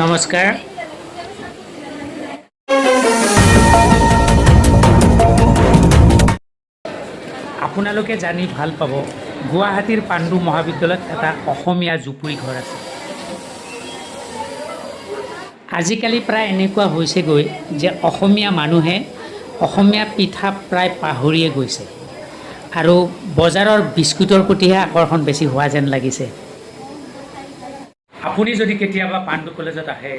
নমস্কাৰ। আপোনালোকে জানি ভাল পাব গুৱাহাটীৰ পাণ্ডু মহাবিদ্যালয়ত এটা অসমীয়া জুপুৰি ঘৰ আছে। আজিকালি প্ৰায় এনেকুৱা হৈছেগৈ যে অসমীয়া মানুহে অসমীয়া পিঠা প্ৰায় পাহৰিয়ে গৈছে আৰু বজাৰৰ বিস্কুটৰ প্ৰতিহে আকৰ্ষণ বেছি হোৱা যেন লাগিছে। আপুনি যদি কেতিয়াবা পাণ্ডু কলেজত আহে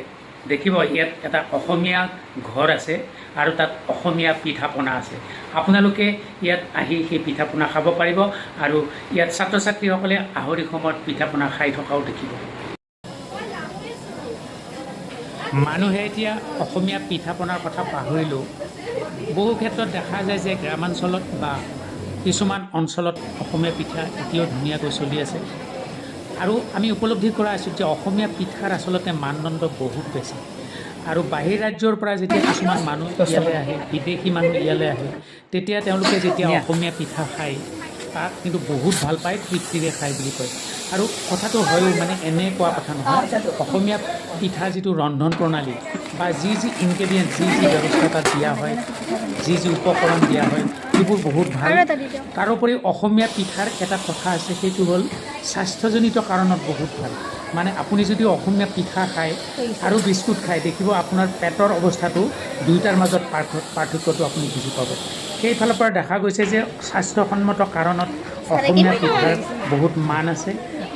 দেখিব ইয়াত এটা অসমীয়া ঘৰ আছে আৰু তাত অসমীয়া পিঠা পনা আছে। আপোনালোকে ইয়াত আহি সেই পিঠা পনা খাব পাৰিব আৰু ইয়াত ছাত্ৰ ছাত্ৰীসকলে আহৰি সময়ত পিঠা পনা খাই থকাও দেখিব। মানুহে এতিয়া অসমীয়া পিঠা পনাৰ কথা পাহৰিলেও বহু ক্ষেত্ৰত দেখা যায় যে গ্ৰামাঞ্চলত বা কিছুমান অঞ্চলত অসমীয়া পিঠা এতিয়াও ধুনীয়াকৈ চলি আছে আৰু আমি উপলব্ধি কৰা আছোঁ যে অসমীয়া পিঠাৰ আচলতে মানদণ্ড বহুত বেছি আৰু বাহিৰ ৰাজ্যৰ পৰা যেতিয়া কিছুমান মানুহ ইয়ালৈ আহে, বিদেশী মানুহ ইয়ালৈ আহে, তেতিয়া তেওঁলোকে যেতিয়া অসমীয়া পিঠা খায় তাক কিন্তু বহুত ভাল পায়, তৃপ্তিৰে খায় বুলি কয়। আৰু কথাটো হয়ও মানে এনে কোৱা কথা নহয়, অসমীয়া পিঠা যিটো ৰন্ধন প্ৰণালী বা যি ইনগ্ৰেডিয়েণ্ট যি ব্যৱস্থা তাত দিয়া হয়, যি উপকৰণ দিয়া হয় সেইবোৰ বহুত ভাল। তাৰোপৰি অসমীয়া পিঠাৰ এটা কথা আছে, সেইটো হ'ল স্বাস্থ্যজনিত কাৰণত বহুত ভাল। মানে আপুনি যদি অসমীয়া পিঠা খায় আৰু বিস্কুট খায় দেখিব আপোনাৰ পেটৰ অৱস্থাটো দুয়োটাৰ মাজত পাৰ্থক্যটো আপুনি বুজি পাব। সেইফালৰ পৰা দেখা গৈছে যে স্বাস্থ্যসন্মত কাৰণত অসমীয়া পিঠাৰ বহুত মান আছে।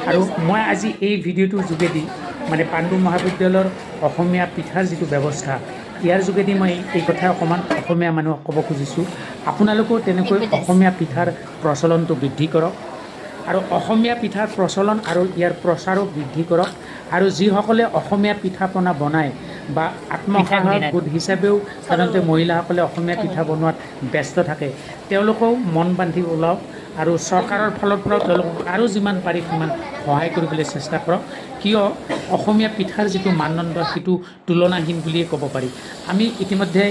আৰু মই আজি এই ভিডিঅ'টোৰ যোগেদি মানে পাণ্ডু মহাবিদ্যালয়ৰ অসমীয়া পিঠাৰ যিটো ব্যৱস্থা ইয়াৰ যোগেদি মই এই কথা অকণমান অসমীয়া মানুহক ক'ব খুজিছোঁ, আপোনালোকেও তেনেকৈ অসমীয়া পিঠাৰ প্ৰচলনটো বৃদ্ধি কৰক আৰু অসমীয়া পিঠাৰ প্ৰচলন আৰু ইয়াৰ প্ৰচাৰো বৃদ্ধি কৰক। আৰু যিসকলে অসমীয়া পিঠা পনা বনায় বা আত্মসহায়ক গোট হিচাপেও সাধাৰণতে মহিলাসকলে অসমীয়া পিঠা বনোৱাত ব্যস্ত থাকে, তেওঁলোকেও মন বান্ধি ওলাওক আৰু চৰকাৰৰ ফালৰ পৰাও তেওঁলোকক আৰু যিমান পাৰি সিমান সহায় কৰিবলৈ চেষ্টা কৰক। কিয় অসমীয়া পিঠাৰ যিটো মানদণ্ড সেইটো তুলনাহীন বুলিয়ে ক'ব পাৰি। আমি ইতিমধ্যে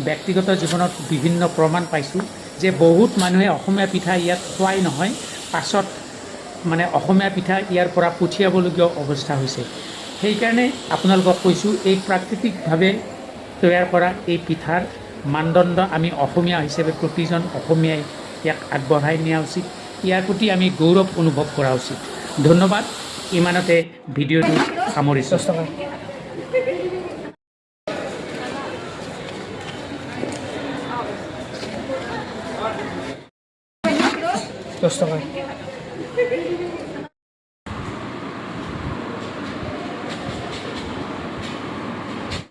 ব্যক্তিগত জীৱনত বিভিন্ন প্ৰমাণ পাইছোঁ যে বহুত মানুহে অসমীয়া পিঠা ইয়াত খোৱাই নহয়, পাছত মানে অসমীয়া পিঠা ইয়াৰ পৰা পঠিয়াবলগীয়া অৱস্থা হৈছে। সেইকাৰণে আপোনালোকক কৈছোঁ, এই প্ৰাকৃতিকভাৱে তৈয়াৰ কৰা এই পিঠাৰ মানদণ্ড আমি অসমীয়া হিচাপে প্ৰতিজন অসমীয়াই ইয়াক আগবঢ়াই নিয়া উচিত। ইয়াৰ প্ৰতি আমি গৌৰৱ অনুভৱ কৰা উচিত। ধন্যবাদ। ইমানতে ভিডিঅ'টো সামৰিছোঁ। 10 টাকা।